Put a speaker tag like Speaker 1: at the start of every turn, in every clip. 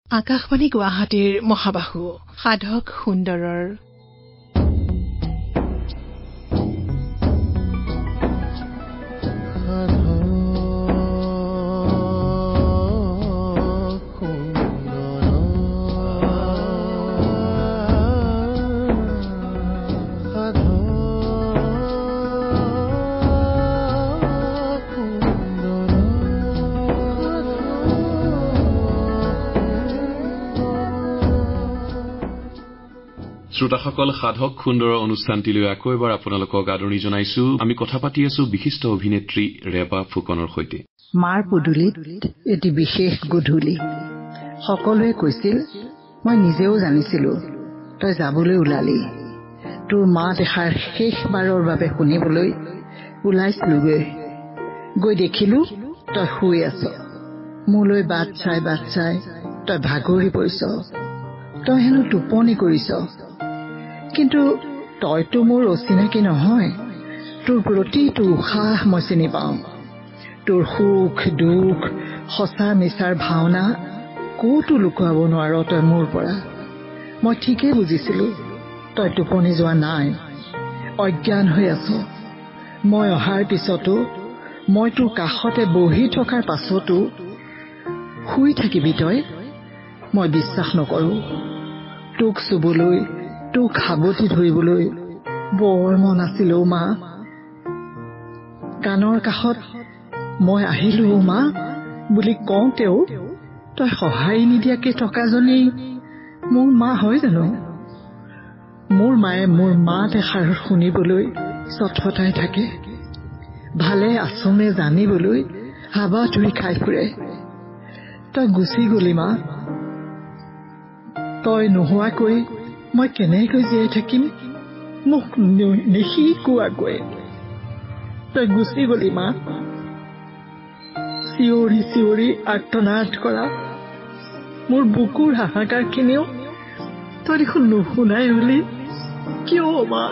Speaker 1: আকাশবাণী গুৱাহাটীৰ মহাবাহু সাধক সুন্দৰৰ
Speaker 2: শ্ৰোতাসকল সাধক সুন্দৰৰ অনুষ্ঠানটিলৈ আকৌ এবাৰ আপোনালোকক আদৰণি জনাইছো। আমি কথা পাতি আছো বিশিষ্ট অভিনেত্ৰী ৰেবা ফুকনৰ সৈতে।
Speaker 3: মাৰ পদূলিত এটি বিশেষ গধূলি সকলোৱে কৈছিল, মই নিজেও জানিছিলো তই যাবলৈ ওলালি। তোৰ মা দেখাৰ শেষবাৰৰ বাবে শুনিবলৈ ওলাইছিলোগৈ। গৈ দেখিলো তই শুই আছ। মোলৈ বাট চাই তই ভাগৰি পৰিছ। তই হেনো টোপনি কৰিছ। কিন্তু তইতো মোৰ অচিনাকি নহয়। তোৰ প্ৰতিটো উশাহ মই চিনি পাওঁ। তোৰ সুখ দুখ সঁচা মিছাৰ ভাওনা ক'তো লুকুৱাব নোৱাৰ তই মোৰ পৰা। মই ঠিকেই বুজিছিলো তই টোপনি যোৱা নাই, অজ্ঞান হৈ আছ। মই অহাৰ পিছতো, মই তোৰ কাষতে বহি থকাৰ পাছতো শুই থাকিবি তই? মই বিশ্বাস নকৰো। তোক চুবলৈ, তোক সাৱটি ধৰিবলৈ বৰ মন আছিল অ' মা। কাণৰ কাষত মই আহিলো অ' মা বুলি কওঁতেও তই সহায় নিদিয়াকে থকাজনী মোৰ মা হয় জানো? মোৰ মায়ে মোৰ মাত এষাৰ শুনিবলৈ চটফটাই থাকে, ভালে আছনে জানিবলৈ হাবাথুৰি খাই ফুৰে। তই গুচি গলি মা। তই নোহোৱাকৈ মই কেনেকৈ জীয়াই থাকিম? মোক নিশিকোৱাকৈ তই গুচি গলি মা। চিঞৰি চিঞৰি আৰ্তনাদ কৰা মোৰ বুকুৰ হাহাকাৰখিনিও তই দেখোন নুশুনাই হলি কিয় মা?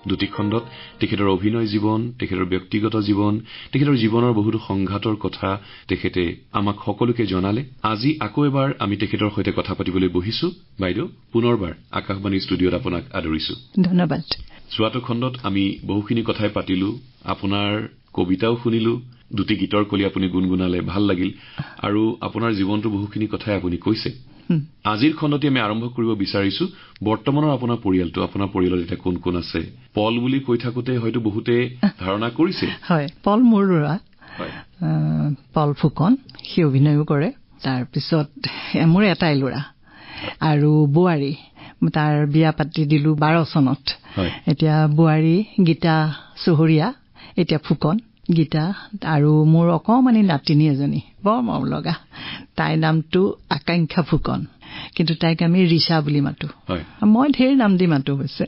Speaker 2: দুটি খণ্ডত তেখেতৰ অভিনয় জীৱন, তেখেতৰ ব্যক্তিগত জীৱন, তেখেতৰ জীৱনৰ বহুতো সংঘাতৰ কথা তেখেতে আমাক সকলোকে জনালে। আজি আকৌ এবাৰ আমি তেখেতৰ সৈতে কথা পাতিবলৈ বহিছো। বাইদেউ, পুনৰবাৰ আকাশবাণী ষ্টুডিঅত আপোনাক আদৰিছো।
Speaker 1: ধন্যবাদ।
Speaker 2: যোৱাটো খণ্ডত আমি বহুখিনি কথাই পাতিলো, আপোনাৰ কবিতাও শুনিলো, দুটি গীতৰ কলি আপুনি গুণগুণালে, ভাল লাগিল, আৰু আপোনাৰ জীৱনটোৰ বহুখিনি কথাই আপুনি কৈছে। আজিৰ খণ্ডতে আমি আৰম্ভ কৰিব বিচাৰিছো বৰ্তমানৰ আপোনাৰ পৰিয়ালটো। আপোনাৰ পৰিয়ালত এতিয়া কোন কোন আছে? পল বুলি কৈ থাকোতে হয়তো বহুতে ধাৰণা কৰিছে।
Speaker 1: হয়, পল মোৰ ল'ৰা, পল ফুকন, সি অভিনয়ো কৰে। তাৰপিছত মোৰ এটাই ল'ৰা আৰু বোৱাৰী, তাৰ বিয়া পাতি দিলো 12 চনত। এতিয়া বোৱাৰী গীতা চহৰীয়া, এতিয়া ফুকন গীতা, আৰু মোৰ অকমানি নাতিনী এজনী বৰ মৰম লগা। তাইৰ নামটো আকাংক্ষা ফুকন, কিন্তু তাইক আমি ৰিচা বুলি মাতো। মই ঢেৰ নাম দি মাতো হৈছে।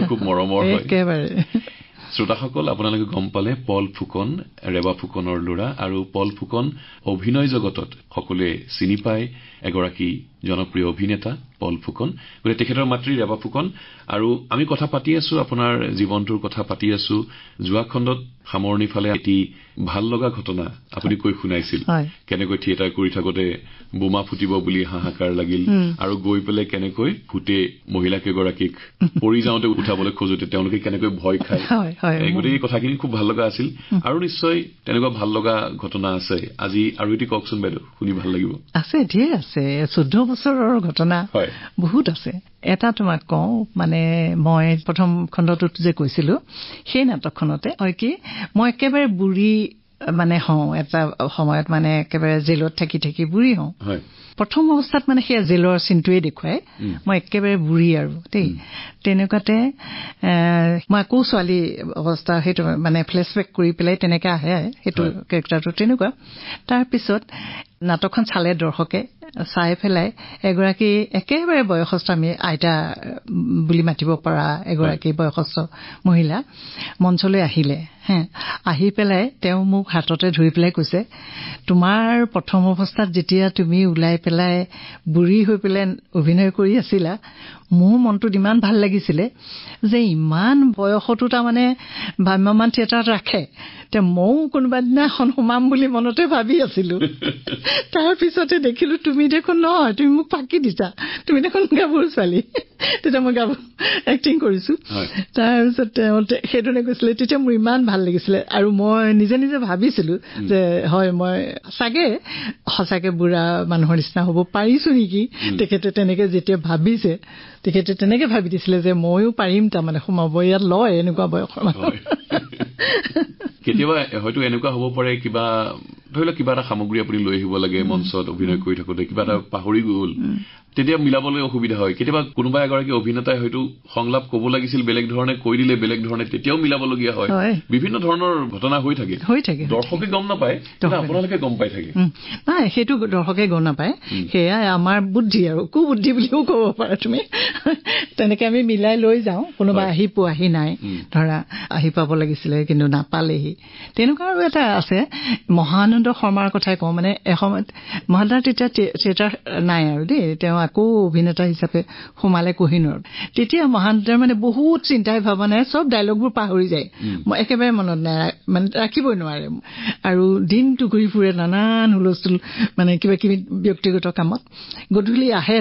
Speaker 2: খুব মৰমৰ
Speaker 1: একেবাৰে।
Speaker 2: শ্ৰোতাসকল, আপোনালোকে গম পালে পল ফুকন ৰেবা ফুকনৰ ল'ৰা, আৰু পল ফুকন অভিনয় জগতত সকলোৱে চিনি পায়, এগৰাকী জনপ্ৰিয় অভিনেতা পল ফুকন। গতিকে তেখেতৰ মাতৃ ৰেবা ফুকন। আৰু আমি কথা পাতি আছো, আপোনাৰ জীৱনটোৰ কথা পাতি আছো। যোৱা খণ্ডত সামৰণি ফালে এটি ভাল লগা ঘটনা আপুনি কৈ শুনাইছিল, কেনেকৈ থিয়েটাৰ কৰি থাকোতে বোমা ফুটিব বুলি হাহাকাৰ লাগিল, আৰু গৈ পেলাই কেনেকৈ ভূতে মহিলাকেইগৰাকীক পৰি যাওঁতে উঠাবলৈ খোজোতে তেওঁলোকে কেনেকৈ ভয় খায়। গতিকে এই কথাখিনি খুব ভাল লগা আছিল, আৰু নিশ্চয় তেনেকুৱা ভাল লগা ঘটনা আছে। আজি আৰু এটি কওকচোন বাইদেউ, শুনি ভাল লাগিব।
Speaker 1: আছে, ঢেৰ আছে। 14 বছৰৰ ঘটনা বহুত আছে। এটা তোমাক কওঁ, মানে মই প্ৰথম খণ্ডটোত যে কৈছিলো, সেই নাটকখনতে হয় কি, মই একেবাৰে বুঢ়ী মানে হওঁ। এটা সময়ত মানে একেবাৰে জেলত থাকি থাকি বুঢ়ী হওঁ। প্ৰথম অৱস্থাত মানে সেই জেলৰ চিনটোৱে দেখুৱাই মই একেবাৰে বুঢ়ী আৰু দেই। তেনেকুৱাতে মই আকৌ ছোৱালী অৱস্থা, সেইটো মানে ফ্লেশ্ববেক কৰি পেলাই তেনেকে আহে সেইটো কেৰেক্টাৰটো তেনেকুৱা। তাৰপিছত নাটকখন চালে দৰ্শকে, চাই পেলাই এগৰাকী একেবাৰে বয়সস্থ, আমি আইতা বুলি মাতিব পৰা এগৰাকী বয়সস্থ মহিলা মঞ্চলৈ আহিলে। আহি পেলাই তেওঁ মোক হাততে ধৰি পেলাই কৈছে, তোমাৰ প্ৰথম অৱস্থাত যেতিয়া তুমি ওলাই পেলাই বুঢ়ী হৈ পেলাই অভিনয় কৰি আছিলা, মোৰ মনটোত ইমান ভাল লাগিছিলে যে ইমান বয়সতো তাৰমানে ভ্ৰাম্যমাণ থিয়েটাৰত ৰাখে, এতিয়া ময়ো কোনোবা দিনা এখন সোমাম বুলি মনতে ভাবি আছিলো। তাৰপিছতে দেখিলো তুমি দেখোন নহয়, তুমি মোক ফাঁকি দিছা, তুমি দেখোন গাভৰু ছোৱালী। তেতিয়া মই এক্টিং কৰিছো। তাৰপিছত তেওঁ সেইদৰে কৈছিলে, তেতিয়া মোৰ ইমান ভাল লাগিছিলে। আৰু মই নিজে নিজে ভাবিছিলো যে হয় মই সঁচাকে বুঢ়া মানুহৰ নিচিনা হ'ব পাৰিছো নেকি। তেখেতে তেনেকে যেতিয়া ভাবিছে, তেখেতে তেনেকে ভাবি দিছিলে যে ময়ো পাৰিম তাৰমানে সোমাব, ইয়াত লয় এনেকুৱা বয়সৰ মানুহ।
Speaker 2: কেতিয়াবা হয়তো এনেকুৱা হ'ব পাৰে, কিবা ধৰি লওক কিবা এটা সামগ্ৰী আপুনি লৈ আহিব লাগে মঞ্চত অভিনয় কৰি থাকোতে, কিবা এটা পাহৰি গ'ল, তেতিয়া মিলাবলৈ অসুবিধা হয়। কেতিয়াবা কোনোবা এগৰাকী অভিনেতাই হয়তো সংলাপ ক'ব লাগিছিল বেলেগ ধৰণে কৈ দিলে বেলেগ ধৰণে, তেতিয়াও মিলাবলগীয়া হয়। বিভিন্ন ধৰণৰ ঘটনা হৈ থাকে। দৰ্শকে গম নাপায়, আপোনালোকে গম পাই থাকে।
Speaker 1: নাই, সেইটো দৰ্শকে গম নাপায়, সেয়াই আমাৰ বুদ্ধি আৰু কুবুদ্ধি বুলিও ক'ব পাৰা তুমি। তেনেকে আমি মিলাই লৈ যাওঁ। কোনোবা আহি পোৱাহি নাই, ধৰা আহি পাব লাগিছিলে কিন্তু নাপালেহি, তেনেকুৱা আৰু এটা আছে। মহানন্দ শৰ্মাৰ কথাই কওঁ, মানে এসময়ত মহানন্দ তেতিয়া থিয়েটাৰ নাই আৰু দেই, তেওঁ আকৌ অভিনেতা হিচাপে সোমালে কোহিনুৰত। তেতিয়া মহানন্দৰ মানে বহুত চিন্তাই ভাৱনাই চব ডাইলগবোৰ পাহৰি যায়, মই একেবাৰে মনত নাই, মানে ৰাখিবই নোৱাৰে। আৰু দিনটো ঘূৰি ফুৰে নানান হুলস্থুল, মানে কিবা কিবি ব্যক্তিগত কামত। গধূলি আহে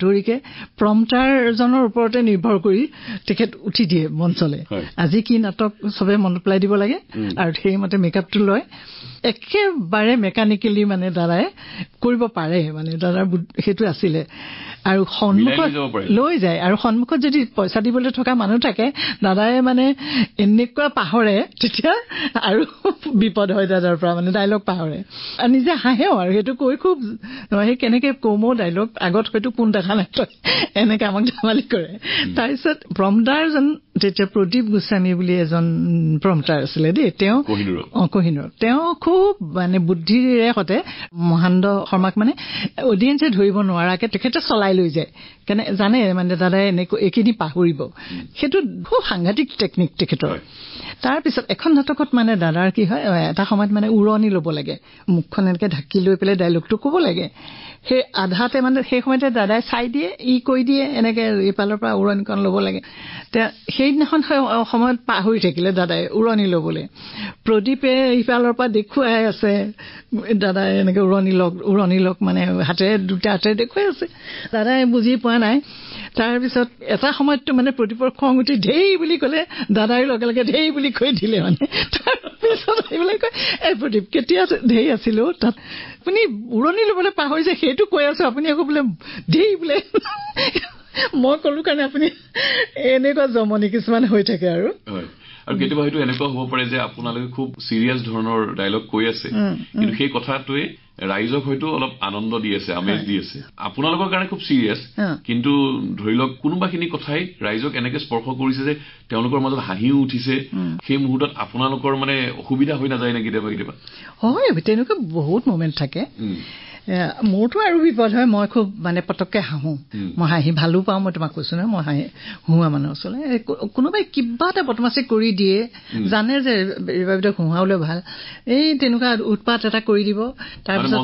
Speaker 1: দৌৰিকে প্ৰম্পটাৰজনৰ ওপৰতে নিৰ্ভৰ কৰি তেখেত উঠি দিয়ে মঞ্চলে, আজি কি নাটক চবে মনত পেলাই দিব লাগে, আৰু সেইমতে মেকআপটো লয়। একেবাৰে মেকানিকেলি মানে দাদাই কৰিব পাৰে, মানে দাদাৰ সেইটো আছিলে। আৰু সন্মুখত লৈ যায়, আৰু সন্মুখত যদি পইচা দিবলৈ থকা মানুহ থাকে, দাদাই মানে এনেকুৱা পাহৰে, তেতিয়া আৰু বিপদ হয় দাদাৰ পৰা, মানে ডাইলগ পাহৰে। আৰু নিজে হাঁহেও, আৰু সেইটো কৈ খুব সেই কেনেকে কমো ডাইলগ আগত হয়তো কোন দেখা নাই, এনেকে আমাক ধেমালি কৰে। তাৰপিছত প্ৰম্পটাৰজন তেতিয়া প্ৰদীপ গোস্বামী বুলি এজন প্ৰম্পটাৰ আছিলে দেই, তেওঁ কোহিনুৰত। তেওঁ খুব মানে বুদ্ধিৰে সতে মহানন্দ শৰ্মাক মানে অডিয়েঞ্চে ধৰিব নোৱাৰাকে তেখেতে চলাই লৈ যায়, জানে মানে দাদাই এনেকৈ এইখিনি পাহৰিব। সেইটো খুব সাংঘাতিক টেকনিক তেখেতৰ। তাৰপিছত এখন নাটকত মানে দাদাৰ কি হয়, এটা সময়ত মানে উৰণি ল'ব লাগে, মুখখন এনেকে ঢাকি লৈ পেলাই ডাইলগটো ক'ব লাগে। সেই আধাতে মানে সেই সময়তে দাদাই চাই দিয়ে, কৈ দিয়ে, এনেকে ইফালৰ পৰা উৰণিখন ল'ব লাগে। সেইদিনাখন সময়ত পাহৰি থাকিলে দাদাই উৰণি ল'বলৈ। প্ৰদীপে ইফালৰ পৰা দেখুৱাই আছে, দাদাই এনেকে উৰণি লওক মানে দুটা হাতেৰে দেখুৱাই আছে, দাদাই বুজি পোৱা নাই। তাৰপিছত এটা সময়ততো মানে প্ৰদীপৰ খং উঠি ঢেই বুলি ক'লে, দাদাই লগে লগে ঢেই বুলি কৈ দিলে। মানে তাৰপিছত এইবিলাক কয়, প্ৰদীপ কেতিয়া ঢেই আছিলো তাত, আপুনি উৰণি ল'বলৈ পাহৰিছে, সেইটো কৈ আছো, আপুনি আকৌ বোলে ঢেই বোলে। মই ক'লো কাৰণে আপুনি এনেকুৱা জমনি কিছুমান হৈ থাকে। আৰু
Speaker 2: কেতিয়াবা হয়তো এনেকুৱা হ'ব পাৰে যে আপোনালোকে খুব চিৰিয়াছ ধৰণৰ ডাইলগ কৈ আছে, কিন্তু সেই কথাটোৱে ৰাইজক হয়তো অলপ আনন্দ দি আছে, আমেজ দি আছে। আপোনালোকৰ কাৰণে খুব চিৰিয়াছ, কিন্তু ধৰি লওক কোনোবাখিনি কথাই ৰাইজক এনেকে স্পৰ্শ কৰিছে যে তেওঁলোকৰ মাজত হাঁহিও উঠিছে। সেই মুহূৰ্তত আপোনালোকৰ মানে অসুবিধা হৈ নাযায় নে কেতিয়াবা?
Speaker 1: হয়, তেনেকুৱা বহুত মমেণ্ট থাকে। মোৰতো আৰু বিপদ হয়, মই খুব মানে পটককে হাঁহো, মই হাঁহি ভালো পাওঁ। মই তোমাক কৈছো নহয়, মই হাঁহি হুৱা মানুহ আচলতে। কোনোবাই কিবা এটা বদমাচি কৰি দিয়ে, জানে যে এইবাৰ হুৱাবলৈ ভাল, এই তেনেকুৱা উৎপাত এটা কৰি দিব, তাৰপিছত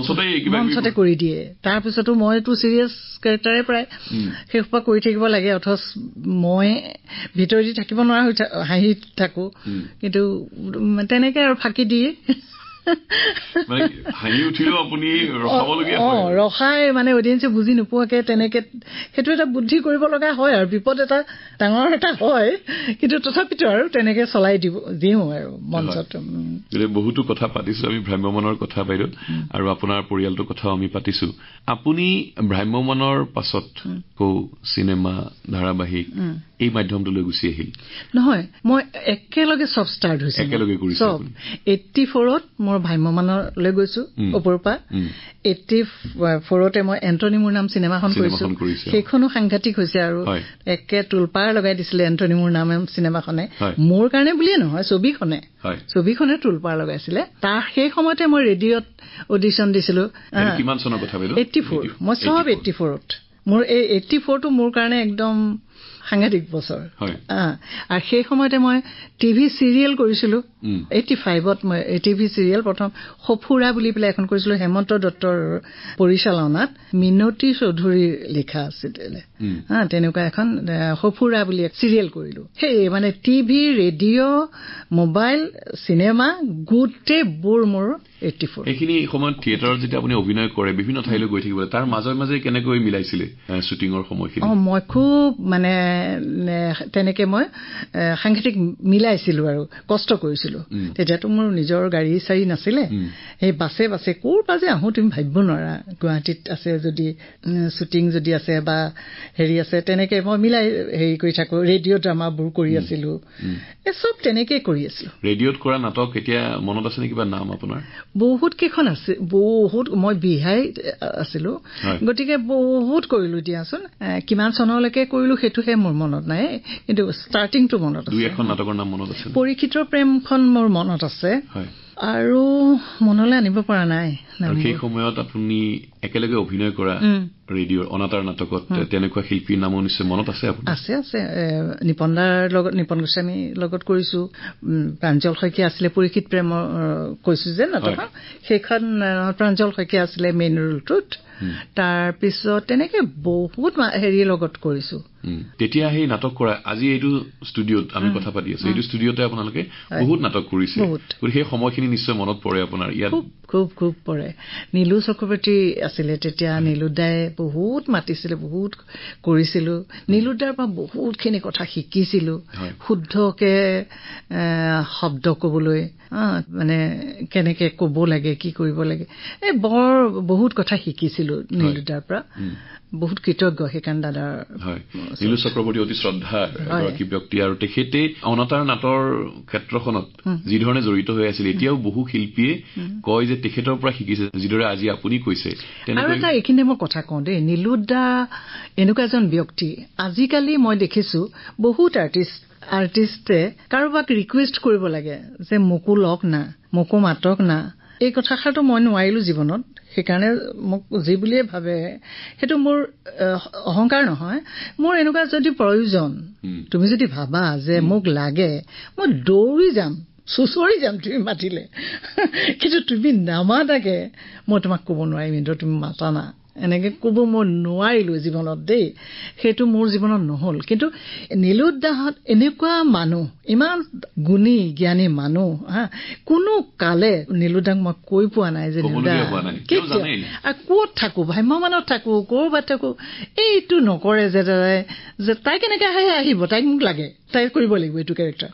Speaker 1: মঞ্চতে কৰি দিয়ে। তাৰপিছতো মইতো চিৰিয়াছ কেৰেক্টাৰে প্ৰায় সেই সোপা কৰি থাকিব লাগে, অথচ মই ভিতৰি দি থাকিব নোৱাৰা হৈ হাঁহি থাকো, কিন্তু তেনেকে আৰু ফাঁকি দিয়ে। ৰখাই মানে অডিয়েঞ্চে বুজি নোপোৱাকে তেনেকে সেইটো এটা বুদ্ধি কৰিব লগা হয়, আৰু বিপদ এটা ডাঙৰ এটা হয়, কিন্তু তথাপিতো আৰু তেনেকে চলাই দিওঁ আৰু মঞ্চত।
Speaker 2: বহুতো কথা পাতিছো আমি ভ্ৰাম্যমাণৰ কথা বাইদেউ, আৰু আপোনাৰ পৰিয়ালটোৰ কথাও আমি পাতিছো। আপুনি ভ্ৰাম্যমাণৰ পাছত চিনেমা, ধাৰাবাহিক এই মাধ্যমটোলৈ গুচি আহিল?
Speaker 1: নহয়, মই একেলগে চব ষ্টাৰ্ট হৈছে,
Speaker 2: একেলগে কৰিছো।
Speaker 1: 84ত মোৰ ভ্ৰাম্যমাণলৈ গৈছো ওপৰৰ পৰা। 84তে মই এণ্টনি মোৰ নাম চিনেমাখন কৰিছো, সেইখনো সাংঘাতিক হৈছে। আৰু একে তোলপাৰ লগাই দিছিলে এণ্টনি মোৰ নাম চিনেমাখনে, মোৰ কাৰণে বুলিয়ে নহয়, ছবিখনে তোলপাৰ লগাইছিলে। তাৰ সেই সময়তে মই ৰেডিঅ'ত অডিশ্যন দিছিলো।
Speaker 2: কিমান চনৰ কথা বাইদেউ?
Speaker 1: 84, মই চব 84ত। মোৰ এই 84টো মোৰ কাৰণে একদম সাংঘাতিক বছৰ আৰু সেই সময়তে মই টিভি চিৰিয়েল কৰিছিলো 85ত মই টিভি চিৰিয়েল প্ৰথম সফুৰা বুলি পেলাই এখন কৰিছিলো হেমন্ত দত্তৰ পৰিচালনাত মিনতী চৌধুৰীৰ লিখা আছিল তেনেকুৱা এখন সফুৰা বুলি চিৰিয়েল কৰিলো সেই মানে টিভি ৰেডিঅ' মোবাইল চিনেমা গোটেইবোৰ মোৰ 84
Speaker 2: এইখিনি সময়ত থিয়েটাৰত যেতিয়া আপুনি অভিনয় কৰে বিভিন্ন ঠাইলৈ গৈ থাকিব তাৰ মাজে মাজে কেনেকৈ মিলাইছিলে শুটিঙৰ সময়খিনি
Speaker 1: মই খুব মানে তেনেকে মই সাংঘাতিক মিলাইছিলো আৰু কষ্ট কৰিছিলো তেতিয়াতো মোৰ নিজৰ গাড়ী চাৰি নাছিলে সেই বাছে বাছে ক'ৰ পৰা যে আহোঁ তুমি ভাবিব নোৱাৰা গুৱাহাটীত আছে যদি শুটিং যদি আছে বা হেৰি আছে তেনেকে মই মিলাই হেৰি কৰি থাকো ৰেডিঅ' ড্ৰামাবোৰ কৰি আছিলো চব তেনেকে কৰি আছিলো
Speaker 2: ৰেডিঅ'ত কৰা নাটক এতিয়া মনত আছে নে কিবা নাম আপোনাৰ
Speaker 1: বহুত কেইখন আছে বহুত মই বিহাই আছিলো গতিকে বহুত কৰিলো দিয়াচোন কিমান চনলৈকে কৰিলো সেইটোহে মোৰ মনত নাই কিন্তু ষ্টাৰ্টিংটো মনত আছে
Speaker 2: দুই এখন নাটকৰ নাম মনত আছে
Speaker 1: পৰীক্ষিতৰ প্ৰেমখন মোৰ মনত আছে আৰু মনলৈ আনিব পৰা নাই
Speaker 2: সেই সময়ত আপুনি একেলগে অভিনয় কৰা ৰেডিঅ'ৰ অনাতাঁৰ নাটকত তেনেকুৱা শিল্পীৰ নামো নিশ্চয় মনত আছে আপোনাৰ
Speaker 1: আছে নিপনদাৰ লগত নিপন গোস্বামীৰ লগত কৰিছো প্ৰাঞ্জল শইকীয়া আছিলে পৰীক্ষিত প্ৰেমৰ কৈছো যে নাটক সেইখন প্ৰাঞ্জল শইকীয়া আছিলে মেইন ৰোলটোত তাৰ পিছত তেনেকে বহুত হেৰিৰ লগত কৰিছো
Speaker 2: তেতিয়া সেই নাটক কৰা আজি এইটো ষ্টুডিঅ'ত আমি কথা পাতি আছো এইটো ষ্টুডিঅ'তে আপোনালোকে বহুত নাটক কৰিছে সেই সময়খিনি নিশ্চয় মনত পৰে আপোনাৰ ইয়াত
Speaker 1: খুব খুব পৰে নীলু চক্ৰৱৰ্তী আছিলে তেতিয়া নীলুদাই বহুত মাতিছিলে বহুত কৰিছিলো নীলুদাৰ পৰা বহুতখিনি কথা শিকিছিলো শুদ্ধকে শব্দ ক'বলৈ মানে কেনেকে ক'ব লাগে কি কৰিব লাগে বৰ বহুত কথা শিকিছিলো নীলুদাৰ পৰা বহুত কৃতজ্ঞ সেইকাৰণ দাদাৰ
Speaker 2: নীলু চক্ৰৱৰ্তী অতি শ্ৰদ্ধাৰ এগৰাকী ব্যক্তি আৰু তেখেতে অনাতাঁৰ নাটৰ ক্ষেত্ৰখনত যিধৰণে জড়িত হৈ আছিল এতিয়াও বহু শিল্পীয়ে কয় যে তেখেতৰ পৰা শিকিছে যিদৰে আজি আপুনি কৈছে
Speaker 1: আৰু এটা এইখিনি মই কথা কওঁ দেই নীলুদা এনেকুৱা এজন ব্যক্তি আজিকালি মই দেখিছো বহুত আৰ্টিষ্টে কাৰোবাক ৰিকুৱেষ্ট কৰিব লাগে যে মোকো লওক না মোকো মাতক না এই কথাষাৰটো মই নোৱাৰিলো জীৱনত সেইকাৰণে মোক যি বুলিয়ে ভাবে সেইটো মোৰ অহংকাৰ নহয় মোৰ এনেকুৱা যদি প্ৰয়োজন তুমি যদি ভাবা যে মোক লাগে মই দৌৰি যাম চুচৰি যাম তুমি মাতিলে কিন্তু তুমি নামাতাকে মই তোমাক ক'ব নোৱাৰিম কিন্তু তুমি মাতা না এনেকে ক'ব মই নোৱাৰিলো জীৱনত দেই সেইটো মোৰ জীৱনত নহল কিন্তু নীলুদাহত এনেকুৱা মানুহ ইমান গুণী জ্ঞানী মানুহ কোনো কালে নীলুদাক মই কৈ পোৱা নাই যে নীলুদা ক'ত থাকো ভ্ৰাম্যমানত থাকো ক'ৰবাত থাকো এইটো নকৰে যে তাই কেনেকে আহিব তাইক মোক লাগে তাই কৰিব লাগিব এইটো কেৰেক্টাৰ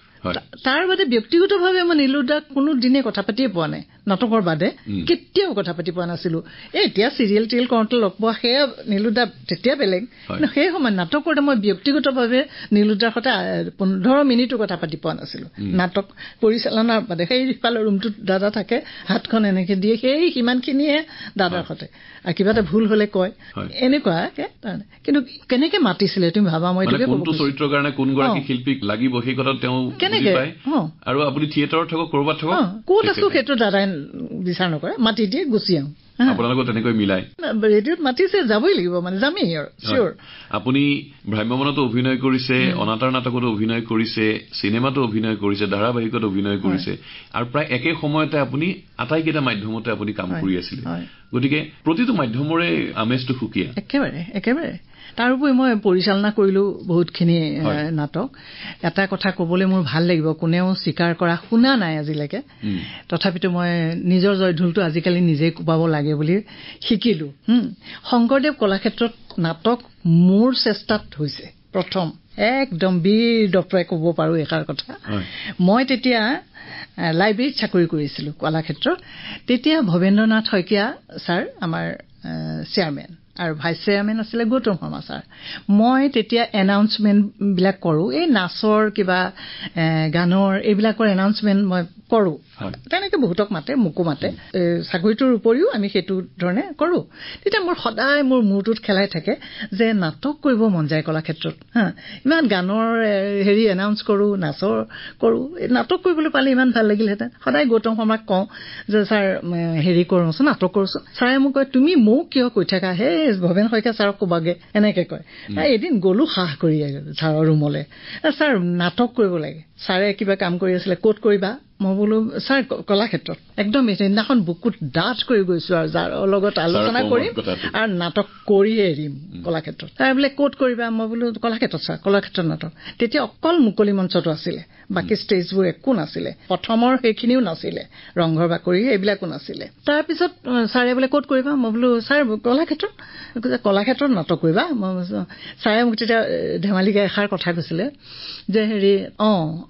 Speaker 1: তাৰ বাদে ব্যক্তিগতভাৱে মই নীলুদাক কোনো দিনে কথা পাতিয়ে পোৱা নাই নাটকৰ বাদে কেতিয়াও কথা পাতি পোৱা নাছিলো এতিয়া চিৰিয়েল টিৰিয়েল কৰোঁতে লগ পোৱা সেয়া নীলুদা তেতিয়া বেলেগ কিন্তু সেই সময়ত নাটক কৰোঁতে মই ব্যক্তিগতভাৱে নীলুদাৰ সৈতে 15 মিনিটো কথা পাতি পোৱা নাছিলো নাটক পৰিচালনাৰ বাদে সেই সিফালৰ ৰুমটোত দাদা থাকে হাতখন এনেকে দিয়ে সেই সিমানখিনিয়ে দাদাৰ সৈতে আৰু কিবা এটা ভুল হলে কয় এনেকুৱাকে কিন্তু কেনেকে মাতিছিলে তুমি ভাবা মই
Speaker 2: কোনটো চৰিত্ৰৰ কাৰণে কোনগৰাকী শিল্পীক লাগিব সেই কথা তেওঁ আৰু আপুনি থিয়েটাৰত থাকক কৰবাত থাকক
Speaker 1: ক'ত আছো সেইটো দাদাই বিচাৰ নকৰে মাতি দিয়ে গুচি আহোঁ
Speaker 2: আপোনালোকৰ তেনেকৈ মিলাই
Speaker 1: ৰেডিঅ'ত মাতিছে যাবই লাগিব মানে যামেই আৰু চিয়ৰ
Speaker 2: আপুনি ভ্ৰাম্যমানতো অভিনয় কৰিছে অনাতাঁৰ নাটকতো অভিনয় কৰিছে চিনেমাতো অভিনয় কৰিছে ধাৰাবাহিকত অভিনয় কৰিছে আৰু প্ৰায় একে সময়তে আপুনি আটাইকেইটা মাধ্যমতে আপুনি কাম কৰি আছিলে গতিকে প্ৰতিটো মাধ্যমৰে আমেজটো সুকীয়া
Speaker 1: একেবাৰে তাৰোপৰি মই পৰিচালনা কৰিলো বহুতখিনি নাটক এটা কথা ক'বলৈ মোৰ ভাল লাগিব কোনেও স্বীকাৰ কৰা শুনা নাই আজিলৈকে তথাপিতো মই নিজৰ জয়ঢোলটো আজিকালি নিজেই কোবাব লাগে বুলি শিকিলো শংকৰদেৱ কলাক্ষেত্ৰত নাটক মোৰ চেষ্টাত হৈছে প্ৰথম একদম বীৰ ডক্টৰে ক'ব পাৰো এষাৰ কথা মই তেতিয়া লাইব্ৰেৰীত চাকৰি কৰিছিলো কলাক্ষেত্ৰত তেতিয়া ভৱেন্দ্ৰনাথ শইকীয়া ছাৰ আমাৰ চেয়াৰমেন আৰু ভাইচ চেয়াৰমেন আছিলে গৌতম শৰ্মা ছাৰ মই তেতিয়া এনাউন্সমেণ্ট বিলাক কৰো এই নাচৰ কিবা গানৰ এইবিলাকৰ এনাউন্সমেণ্ট মই কৰো তেনেকে বহুতক মাতে মোকো মাতে চাকৰিটোৰ উপৰিও আমি সেইটো ধৰণে কৰো তেতিয়া মোৰ সদায় মোৰ মূৰটোত খেলাই থাকে যে নাটক কৰিব মন যায় কলাক্ষেত্ৰত ইমান গানৰ হেৰি এনাউন্স কৰো নাচৰ কৰো নাটক কৰিবলৈ পালে ইমান ভাল লাগিলহেঁতেন সদায় গৌতম শৰ্মাক কওঁ যে ছাৰ হেৰি কৰোচোন নাটক কৰোচোন ছাৰে মোক কয় তুমি মোক কিয় কৈ থাকা হে ভৱেন শইকীয়া ছাৰক ক'বাগে এনেকে কয় এদিন গ'লো সাহ কৰি ছাৰৰ ৰুমলৈ ছাৰ নাটক কৰিব লাগে ছাৰে কিবা কাম কৰি আছিলে ক'ত কৰিবা মই বোলো ছাৰ কলাক্ষেত্ৰত একদম সেইদিনাখন বুকুত ডাঠ কৰি গৈছো আৰু যাৰ লগত আলোচনা কৰিম আৰু নাটক কৰিয়ে এৰিম কলাক্ষেত্ৰত তাৰ বোলে ক'ত কৰিবা মই বোলো কলাক্ষেত্ৰত ছাৰ কলাক্ষেত্ৰত নাটক তেতিয়া অকল মুকলি মঞ্চটো আছিলে বাকী ষ্টেজবোৰ একো নাছিলে প্ৰথমৰ সেইখিনিও নাছিলে ৰংঘৰ বাকৰি এইবিলাকো নাছিলে তাৰপিছত ছাৰে বোলে ক'ত কৰিবা মই বোলো ছাৰ কলাক্ষেত্ৰত নাটক কৰিবা মই ছাৰে মোক তেতিয়া ধেমালিকে এষাৰ কথা কৈছিলে যে হেৰি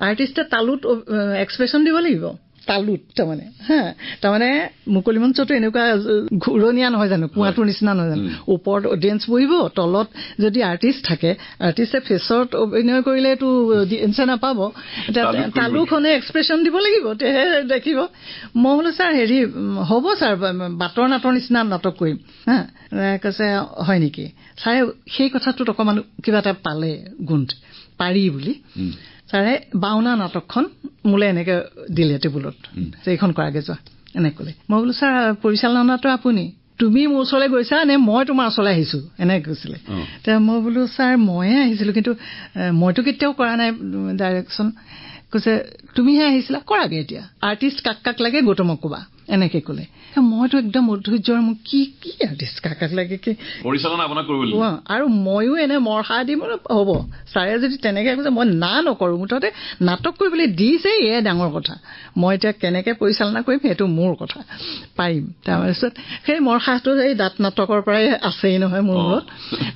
Speaker 1: আৰ্টিষ্টে তালুত এক্সপ্ৰেছন দিব লাগিব তালুত তাৰমানে মুকলি মঞ্চটো এনেকুৱা ঘূৰণীয়া নহয় জানো কুঁৱাটোৰ নিচিনা নহয় জানো ওপৰত অডিয়েঞ্চ বহিব তলত যদি আৰ্টিষ্ট থাকে আৰ্টিষ্টে ফেচত অভিনয় কৰিলেতো অডিয়েঞ্চে নাপাব তালুখনে এক্সপ্ৰেছন দিব লাগিব তেহে দেখিব মই বোলো ছাৰ হেৰি হ'ব ছাৰ বাটৰ নাটৰ নিচিনা নাটক কৰিম কৈছে হয় নেকি ছাৰে সেই কথাটোত অকণমান কিবা এটা পালে গুণ পাৰি বুলি ছাৰে বাওনা নাটকখন মোলে এনেকে দিলে টেবুলত সেইখন কৰাগে যোৱা এনেকে ক'লে মই বোলো ছাৰ পৰিচালনাটো আপুনি তুমি মোৰ ওচৰলৈ গৈছা নে মই তোমাৰ ওচৰলৈ আহিছো এনেকে কৈছিলে তেতিয়া মই বোলো ছাৰ ময়ে আহিছিলো কিন্তু মইতো কেতিয়াও কৰা নাই ডাইৰেকশ্যন কৈছে তুমিহে আহিছিলা কৰাগে এতিয়া আৰ্টিষ্ট কাক লাগে গৌতমক ক'বা এনেকে ক'লে মইতো একদম অধৈৰ্যৰ মোক কি আৰ্টিষ্ট কাক লাগে কি
Speaker 2: পৰিচালনা আপোনাক কৰিবলৈ
Speaker 1: আৰু ময়ো এনে মৰহা দিম হ'ব ছাৰে যদি তেনেকে কৈছে মই নকৰো মুঠতে নাটক কৰিবলৈ দিছে এয়ে ডাঙৰ কথা মই এতিয়া কেনেকে পৰিচালনা কৰিম সেইটো মোৰ কথা পাৰিম তাৰপিছত সেই মৰহাটো এই দাঁত নাটকৰ পৰাই আছেই নহয় মোৰ মূৰত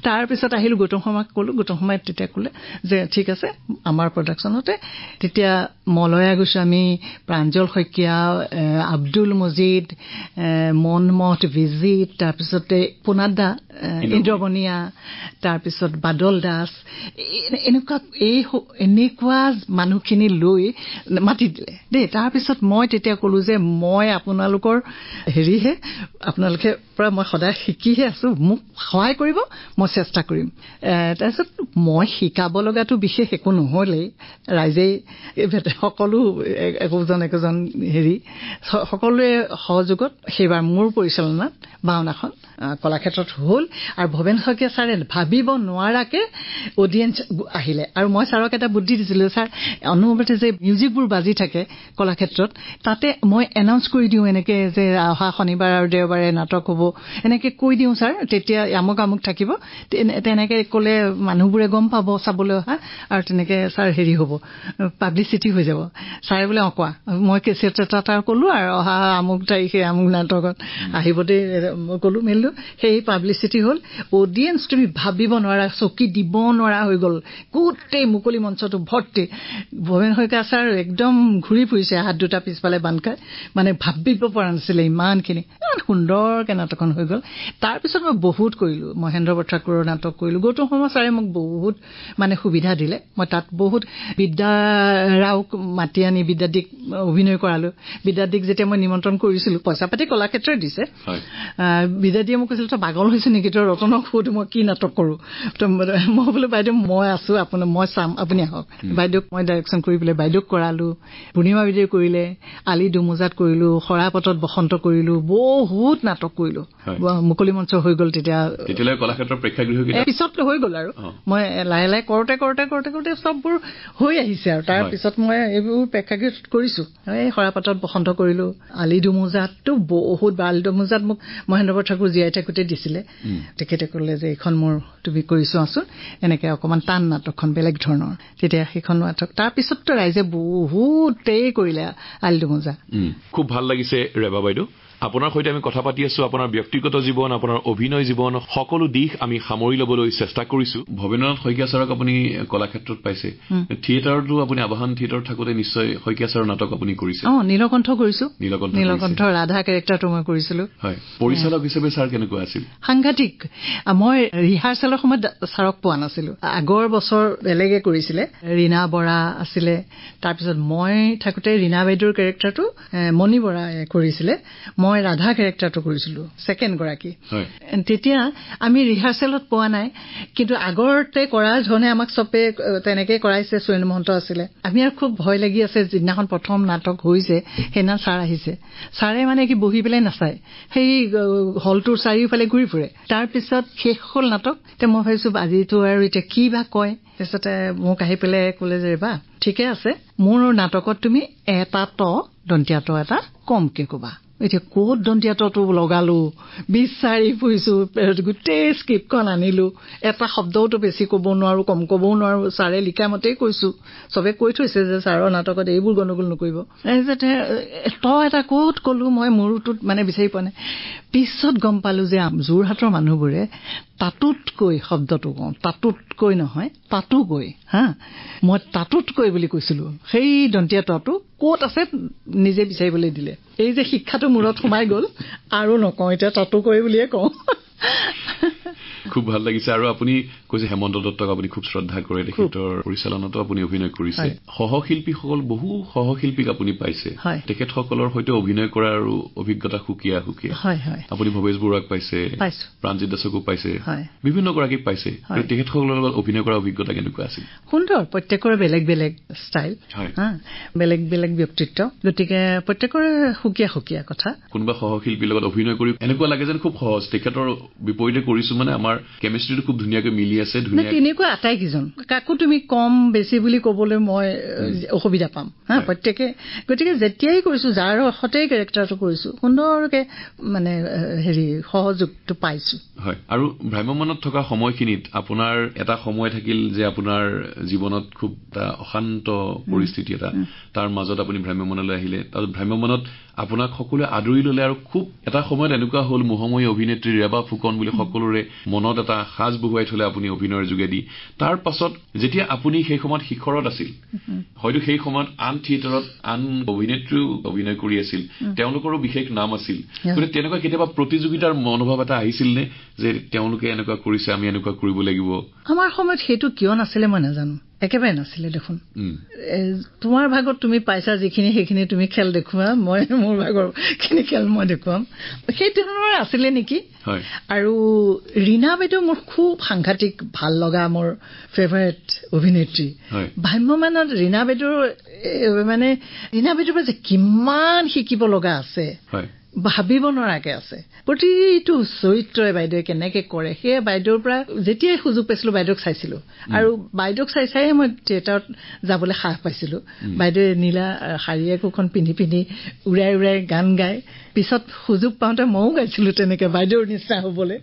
Speaker 1: তাৰপিছত আহিলো গৌতম শৰ্মাক ক'লো গৌতম শৰ্মাই তেতিয়া ক'লে যে ঠিক আছে আমাৰ প্ৰডাকশ্যনতে তেতিয়া মলয়া গোস্বামী প্ৰাঞ্জল শইকীয়া আব্দুল মজিদ মনমথ ভিজিট তাৰপিছতে পুনাদা ইন্দ্ৰবনীয়া তাৰপিছত বাদল দাস এনেকুৱা মানুহখিনি লৈ মাতি দিলে দেই তাৰপিছত মই তেতিয়া ক'লো যে মই আপোনালোকৰ হেৰিহে আপোনালোকে পৰা মই সদায় শিকিহে আছো মোক সহায় কৰিব মই চেষ্টা কৰিম তাৰপিছত মই শিকাব লগাটো বিশেষ একো নহ'লেই ৰাইজেই সকলো একোজন হেৰি সকলোৱে সহযোগত সেইবাৰ মোৰ পৰিচালনাত ভাওনাখন কলাক্ষেত্ৰত হ'ল আৰু ভৱেন শইকীয়া ছাৰে ভাবিব নোৱাৰাকে অডিয়েঞ্চ আহিলে আৰু মই ছাৰক এটা বুদ্ধি দিছিলোঁ ছাৰ অনুভৱতে যে মিউজিকবোৰ বাজি থাকে কলাক্ষেত্ৰত তাতে মই এনাউন্স কৰি দিওঁ এনেকে যে অহা শনিবাৰ আৰু দেওবাৰে নাটক হ'ব এনেকে কৈ দিওঁ ছাৰ তেতিয়া আমুক থাকিব তেনেকে ক'লে মানুহবোৰে গম পাব চাবলৈ অহা আৰু তেনেকে ছাৰ হেৰি হ'ব পাব্লিচিটি হৈ যাব ছাৰে বোলে কোৱা মই কেছেট এটা ক'লো আৰু অহা আমুক তাৰিখে আমুক নাটকত আহিব দেই ক'লো মেলিলো সেই পাব্লিচিটি হ'ল অডিয়েঞ্চ তুমি ভাবিব নোৱাৰা চকী দিব নোৱাৰা হৈ গ'ল গোটেই মুকলি মঞ্চটো ভৰ্তি ভৱেন শইকীয়া ছাৰ একদম ঘূৰি ফুৰিছে হাত দুটা পিছফালে বান্ধ খাই মানে ভাবিব পৰা নাছিলে ইমানখিনি ইমান সুন্দৰকৈ নাটকখন হৈ গ'ল তাৰপিছত মই বহুত কৰিলোঁ মহেন্দ্ৰ বৰঠাকুৰৰ নাটক কৰিলোঁ গৌতম শৰ্মা ছাৰে মোক বহুত মানে সুবিধা দিলে মই তাত বহুত বিদ্যা ৰাওক মাতি আনি বিদ্যাদিক অভিনয় কৰালোঁ বিদ্যাদিক যেতিয়া মই নিমন্ত্ৰণ কৰিছিলোঁ পইচা পাতি কলাক্ষেত্ৰই দিছে বিদ্যাদিয়ে মোক কৈছিল তই পাগল হৈছে নেকি তই ৰতনক সোধ মই কি নাটক কৰোঁ মই বোলো বাইদেউ মই আছোঁ মই চাম আপুনি আহক বাইদেউক মই ডাইৰেকশ্যন কৰি পেলাই বাইদেউক কৰালোঁ পূৰ্ণিমা বিদেউ কৰিলে আলি দুমোজাত কৰিলোঁ শৰাপতত বসন্ত কৰিলোঁ বহুত নাটক কৰিলোঁ মুকলি মঞ্চ হৈ গ'ল তেতিয়া
Speaker 2: কলাক্ষেত্ৰৰ প্ৰেক্ষাগৃহ
Speaker 1: পিছত হৈ গ'ল আৰু মই লাহে লাহে কৰোঁতে চববোৰ হৈ আহিছে আৰু তাৰপিছত মই এইবোৰ প্ৰেক্ষাগৃহত কৰিছোঁ এই শৰাপতত বসন্ত কৰিলোঁ আলি দুমোজাততো বহুত আলি দুমোজাত মোক মহেন্দ্ৰ বৰঠাকুৰ জীয়াই থাকোঁতে দিছিলে তেখেতে ক'লে যে এইখন মোৰ তুমি কৰিছোঁ আছোন এনেকৈ অকণমান টান নাটকখন বেলেগ ধৰণৰ তেতিয়া সেইখন নাটক তাৰপিছততো ৰাইজে বহুতেই কৰিলে আলি দুমোজা
Speaker 2: খুব ভাল লাগিছে ৰেবা বাইদেউ আপোনাৰ সৈতে আমি কথা পাতি আছো আপোনাৰ ব্যক্তিগত জীৱন আপোনাৰ অভিনয় জীৱন সকলো দিশ আমি সামৰি ল'বলৈ চেষ্টা কৰিছো ভৱেন্দ্ৰনাথ শইকীয়া ছাৰক আপুনি কলাক্ষেত্ৰত পাইছে থিয়েটাৰতো আপুনি আবাহন থিয়েটাৰত থাকোতে নিশ্চয় শইকীয়া ছাৰৰ নাটক আপুনি কৰিছে
Speaker 1: নীলকণ্ঠ কৰিছো নীলকণ্ঠ ৰাধা কেৰেক্টাৰটো মই কৰিছিলো
Speaker 2: হয় পৰিচালক হিচাপে ছাৰ কেনেকুৱা আছিল
Speaker 1: সাংঘাতিক মই ৰিহাৰ্চেলৰ সময়ত ছাৰক পোৱা নাছিলো আগৰ বছৰ বেলেগে কৰিছিলে ৰীনা বৰা আছিলে তাৰপিছত মই থাকোতে ৰীনা বাইদেউৰ কেৰেক্টাৰটো মণি বৰাই কৰিছিলে মই ৰাধা কেৰেক্টাৰটো কৰিছিলো ছেকেণ্ড গৰাকী তেতিয়া আমি ৰিহাৰ্চেলত পোৱা নাই কিন্তু আগতে কৰা ধৰণে আমাক চবে তেনেকে কৰাইছে সুৰেন্দ্ৰ মহন্ত আছিলে আমি আৰু খুব ভয় লাগি আছে যিদিনাখন প্ৰথম নাটক হৈছে সেইদিনা ছাৰ আহিছে ছাৰে মানে কি বহি পেলাই নাচায় সেই হলটোৰ চাৰিওফালে ঘূৰি ফুৰে তাৰপিছত শেষ হ'ল নাটক তেতিয়া মই ভাবিছো আজিতো আৰু এতিয়া কি বা কয় তাৰপিছতে মোক আহি পেলাই ক'লে যে বা ঠিকে আছে মোৰ নাটকত তুমি এটা দন্তীয়া ট এটা কমকে ক'বা এতিয়া ক'ত দন্তীয়া টটো লগালো বিচাৰি ফুৰিছো গোটেই স্ক্ৰিপ্টখন আনিলো এটা শব্দওতো বেছি ক'ব নোৱাৰো কম ক'বও নোৱাৰো ছাৰে লিখা মতেই কৈছো চবে কৈ থৈছে যে ছাৰৰ নাটকত এইবোৰ গণ্ডগোল নকৰিব তাৰপিছতে এটা ক'ত ক'লো মই মোৰটোত মানে বিচাৰি পোৱা নাই পিছত গম পালো যে যোৰহাটৰ মানুহবোৰে তাতোতকৈ শব্দটো কওঁ তাতোতকৈ নহয় তাতোকৈ মই তাতোতকৈ বুলি কৈছিলো সেই দন্তীয়া টটো ক'ত আছে নিজে বিচাৰিবলৈ দিলে এই যে শিক্ষাটো মূৰত সোমাই গ'ল আৰু নকওঁ এতিয়া তাতোকৈ বুলিয়ে কওঁ
Speaker 2: খুব ভাল লাগিছে আৰু আপুনি কৈছে হেমন্ত দত্তক আপুনি খুব শ্ৰদ্ধা কৰে তেখেতৰ পৰিচালনাতো আপুনি অভিনয় কৰিছে সহশিল্পীসকল বহু সহশিল্পীক আপুনি পাইছে তেখেতসকলৰ সৈতে অভিনয় কৰাৰ আৰু অভিজ্ঞতা সুকীয়া আপুনি ভৱেশ বৰুৱাক পাইছে প্ৰাণজিৎ দাসকো পাইছে বিভিন্ন গৰাকীক পাইছে তেখেতসকলৰ লগত অভিনয় কৰাৰ অভিজ্ঞতা কেনেকুৱা আছিল
Speaker 1: সুন্দৰ প্ৰত্যেকৰে বেলেগ বেলেগ ষ্টাইল বেলেগ বেলেগ ব্যক্তিত্ব গতিকে প্ৰত্যেকৰে সুকীয়া কথা
Speaker 2: কোনোবা সহশিল্পীৰ লগত অভিনয় কৰি এনেকুৱা লাগে যেন খুব সহজ তেখেতৰ বিপৰীতে কৰিছো মানে আমাৰ কেমিষ্ট্ৰিটো খুব ধুনীয়াকৈ মিলি আছে
Speaker 1: তেনেকুৱা আটাইকেইজন কাকো তুমি কম বেছি বুলি ক'বলৈ মই অসুবিধা পাম প্ৰত্যেকে গতিকে যেতিয়াই কৰিছো যাৰ সতেই কেৰেক্টাৰটো কৰিছো সুন্দৰকে মানে সহযোগটো পাইছো
Speaker 2: হয় আৰু ভ্ৰাম্যমানত থকা সময়খিনিত আপোনাৰ এটা সময় থাকিল যে আপোনাৰ জীৱনত খুব এটা অশান্ত পৰিস্থিতি এটা তাৰ মাজত আপুনি ভ্ৰাম্যমানলৈ আহিলে তাৰ ভ্ৰাম্যমানত আপোনাক সকলোৱে আদৰি ল'লে আৰু খুব এটা সময়ত এনেকুৱা হ'ল মোহময়ী অভিনেত্ৰী ৰেবা ফুকন বুলি সকলোৰে মনত এটা সাজ বহুৱাই থলে আপুনি অভিনয়ৰ যোগেদি তাৰ পাছত যেতিয়া আপুনি সেই সময়ত শিখৰত আছিল হয়তো সেই সময়ত আন থিয়েটাৰত আন অভিনেত্ৰীও অভিনয় কৰি আছিল তেওঁলোকৰো বিশেষ নাম আছিল গতিকে তেনেকুৱা কেতিয়াবা প্ৰতিযোগিতাৰ মনোভাৱ এটা আহিছিল নে যে তেওঁলোকে এনেকুৱা কৰিছে আমি এনেকুৱা কৰিব লাগিব
Speaker 1: আমাৰ সময়ত সেইটো কিয় নাছিলে মই নাজানো একেবাৰে নাছিলে দেখোন তোমাৰ ভাগত তুমি পাইছা যিখিনি সেইখিনি তুমি খেল দেখুওৱা মই মোৰ ভাগৰ খিনি খেল মই দেখুৱাম সেই ধৰণৰ আছিলে নেকি আৰু ৰীনা বাইদেউ মোৰ খুব সাংঘাতিক ভাল লগা মোৰ ফেভাৰিট অভিনেত্ৰী ভ্ৰাম্যমানত ৰীনা বাইদেউৰ পৰা যে কিমান শিকিব লগা আছে ভাবিব নোৱাৰাকে আছে প্ৰতিটো চৰিত্ৰই বাইদেৱে কেনেকে কৰে সেই বাইদেউৰ পৰা যেতিয়াই সুযোগ পাইছিলো বাইদেউক চাইছিলো আৰু বাইদেউক চাই মই থিয়েটাৰত যাবলৈ সাহ পাইছিলো বাইদেৱে নীলা শাৰী একোখন পিন্ধি উৰাই গান গাই পিছত সুযোগ পাওঁতে ময়ো গাইছিলো তেনেকে বাইদেউৰ নিচিনা হবলৈ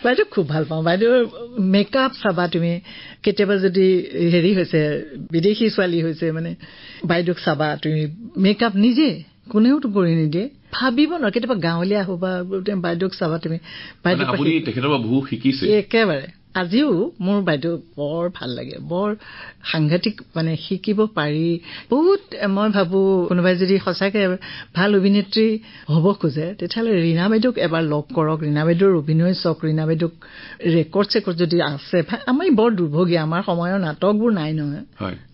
Speaker 1: বাইদেউ খুব ভাল পাওঁ বাইদেউৰ মেকআপ চাবা তুমি কেতিয়াবা যদি হৈছে বিদেশী ছোৱালী হৈছে মানে বাইদেউক চাবা তুমি মেকআপ নিজে কোনেওতো কৰি নিদিয়ে ভাবিব নোৱাৰে কেতিয়াবা গাঁৱলীয়া হবা বাইদেউক চাবা তুমি একেবাৰে আজিও মোৰ বাইদেউ বৰ ভাল লাগে বৰ সাংঘাতিক মানে শিকিব পাৰি বহুত মই ভাবো কোনোবাই যদি সঁচাকে ভাল অভিনেত্ৰী হ'ব খোজে তেতিয়াহ'লে ৰীনা বাইদেউক এবাৰ লগ কৰক ৰীনা বাইদেউৰ অভিনয় চাওক ৰীনা বাইদেউক ৰেকৰ্ড যদি আছে আমি বৰ দুৰ্ভগীয়া আমাৰ সময়ৰ নাটকবোৰ নাই নহয়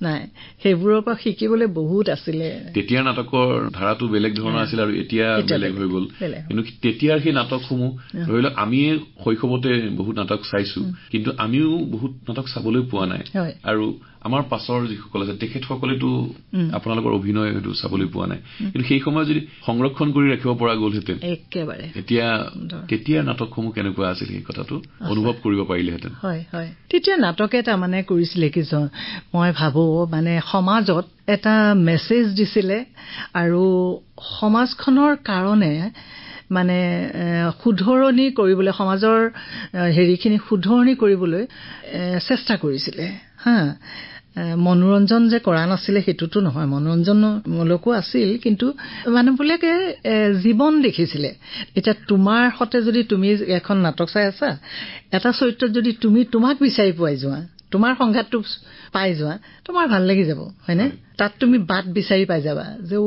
Speaker 1: নাই সেইবোৰৰ পৰা শিকিবলৈ বহুত আছিলে
Speaker 2: তেতিয়াৰ নাটকৰ ধাৰাটো বেলেগ ধৰণৰ আছিল আৰু এতিয়া বেলেগ হৈ গ'ল কিন্তু তেতিয়াৰ সেই নাটকসমূহ ধৰি লওক আমি শৈশৱতে বহুত নাটক চাইছো কিন্তু আমিও বহুত নাটক চাবলৈ পোৱা নাই আৰু আমাৰ পাছৰ যিসকল আছে তেখেতসকলেতো আপোনালোকৰ অভিনয় হয়তো চাবলৈ পোৱা নাই কিন্তু সেই সময়ত যদি সংৰক্ষণ কৰি ৰাখিব পৰা গ'লহেঁতেন
Speaker 1: একেবাৰে
Speaker 2: তেতিয়া নাটকসমূহ কেনেকুৱা আছিল সেই কথাটো অনুভৱ কৰিব পাৰিলেহেঁতেন
Speaker 1: তেতিয়া নাটকে তাৰমানে কৰিছিলে কি মই ভাবো মানে সমাজত এটা মেছেজ দিছিলে আৰু সমাজখনৰ কাৰণে মানে শুধৰণি কৰিবলৈ সমাজৰ হেৰিখিনি শুধৰণি কৰিবলৈ চেষ্টা কৰিছিলে মনোৰঞ্জন যে কৰা নাছিলে সেইটোতো নহয়, মনোৰঞ্জনমূলকো আছিল, কিন্তু মানুহবিলাকে জীৱন দেখিছিলে। এতিয়া তোমাৰ সতে যদি তুমি এখন নাটক চাই আছা, এটা চৰিত্ৰত যদি তুমি তোমাক বিচাৰি পোৱাই যোৱা, তোমাৰ সংঘাতটো পাই যোৱা, তোমাৰ ভাল লাগি যাব, হয়নে? তাত তুমি বাট বিচাৰি পাই যাবা যে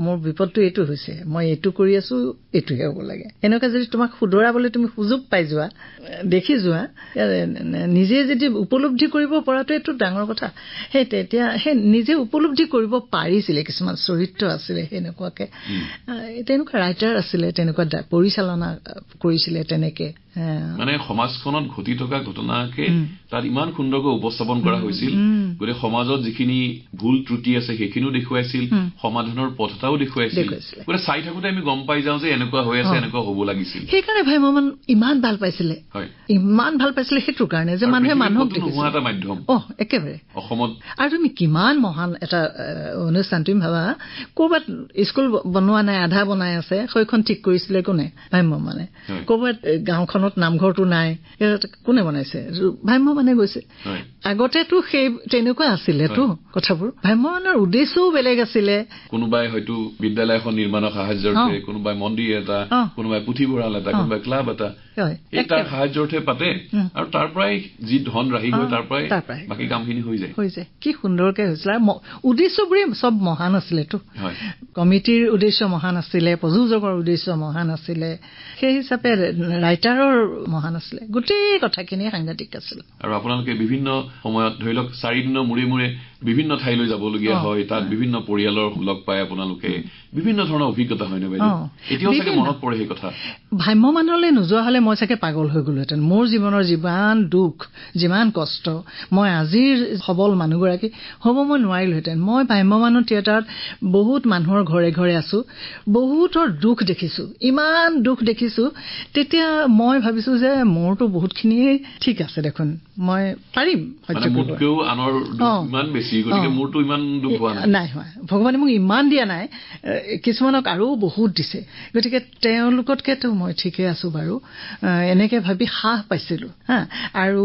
Speaker 1: মোৰ বিপদটো এইটো হৈছে, মই এইটো কৰি আছো, এইটোহে হ'ব লাগে। এনেকুৱা যদি তোমাক শুধৰাবলৈ তুমি সুযোগ পাই যোৱা, দেখি যোৱা, নিজে যদি উপলব্ধি কৰিব পৰাটো এইটো ডাঙৰ কথা। সেই তেতিয়া সেই নিজে উপলব্ধি কৰিব পাৰিছিলে, কিছুমান চৰিত্ৰ আছিলে সেনেকুৱাকে, তেনেকুৱা ৰাইটাৰ আছিলে, তেনেকুৱা পৰিচালনা কৰিছিলে, তেনেকে
Speaker 2: মানে সমাজখনত ঘটি থকা ঘটনাকে তাত ইমান সুন্দৰকৈ উপস্থাপন কৰা হৈছিল। গতিকে সমাজত যিখিনি ভুল ত্ৰুটি আছে সেইখিনিও দেখুৱাইছিল, সমাধানৰ পথ এটাও দেখুৱাইছিল। গতিকে চাই থাকোতে আমি গম পাই যাওঁ যে এনেকুৱা হৈ আছে, এনেকুৱা হ'ব লাগিছিল।
Speaker 1: সেইকাৰণে ভাই মহম্মদ ইমান ভাল পাইছিলে, ইমান ভাল পাইছিলে সেইটোৰ কাৰণে যে মানুহে মানুহক
Speaker 2: নোহোৱা এটা মাধ্যম
Speaker 1: একেবাৰে
Speaker 2: অসমত। আৰু
Speaker 1: তুমি কিমান মহান এটা অনুষ্ঠান, তুমি ভাবা ক'ৰবাত স্কুল বনোৱা নাই, আধা বনাই আছে, সেইখন ঠিক কৰিছিলে কোনে? ভাই মহম্মদে। ক'ৰবাত গাঁওখনত নামঘৰটো নাই, কোনে বনাইছে? ভাই মহম্মদে গৈছে। আগতেতো সেই তেনেকুৱা আছিলেতো কথাবোৰ। ভাই মহম্মদৰ উদ্দেশ্যও বেলেগ আছিলে।
Speaker 2: কোনোবাই হয়তো বিদ্যালয় এখন নিৰ্মাণৰ সাহায্যাৰ্থে, কোনোবাই মন্দিৰ এটা, কোনোবাই পুথিভঁৰাল এটা, কোনোবাই ক্লাব এটা, তাৰ সাহায্যাৰ্থে পাতে, আৰু তাৰ পৰাই যি ধন ৰাহি হয় তাৰ পৰাই বাকী কামখিনি হৈ যায়।
Speaker 1: কি সুন্দৰকে হৈছিলে। উদ্দেশ্যবোৰে চব মহান আছিলেতো। কমিটিৰ উদ্দেশ্য মহান আছিলে, প্ৰযোজকৰ উদ্দেশ্য মহান আছিলে, সেই হিচাপে ৰাইটাৰৰ মহান আছিলে। গোটেই কথাখিনি সাংঘাতিক আছিল।
Speaker 2: আৰু আপোনালোকে বিভিন্ন সময়ত ধৰি লওক 4 দিনৰ মূৰে মূৰে বিভিন্ন ঠাইলৈ যাবলগীয়া হয়, তাত বিভিন্ন পৰিয়ালৰ লগ পাই আপোনালোকে বিভিন্ন ধৰণৰ অভিজ্ঞতা হয় নে বাইদেউ? এতিয়াও চাগে মনত পৰে সেই কথা?
Speaker 1: ভ্ৰাম্যমানলৈ নোযোৱা হলে মই চাগে পাগল হৈ গলোহেঁতেন। মোৰ জীৱনৰ যিমান দুখ, যিমান কষ্ট, মই আজিৰ সবল মানুহগৰাকী হ'ব মই নোৱাৰিলোহেঁতেন। মই ভ্ৰাম্যমানৰ থিয়েটাৰত বহুত মানুহৰ ঘৰে ঘৰে আছো, বহুতৰ দুখ দেখিছো, ইমান দুখ দেখিছো। তেতিয়া মই ভাবিছো যে মোৰতো বহুতখিনি ঠিক আছে দেখোন, মই পাৰিম। নাই হোৱা, ভগৱানে মোক ইমান দিয়া নাই, কিছুমানক আৰু বহুত দিছে, গতিকে তেওঁলোকতকেতো মই ঠিকে আছো বাৰু, এনেকে ভাবি সাহ পাইছিলো। আৰু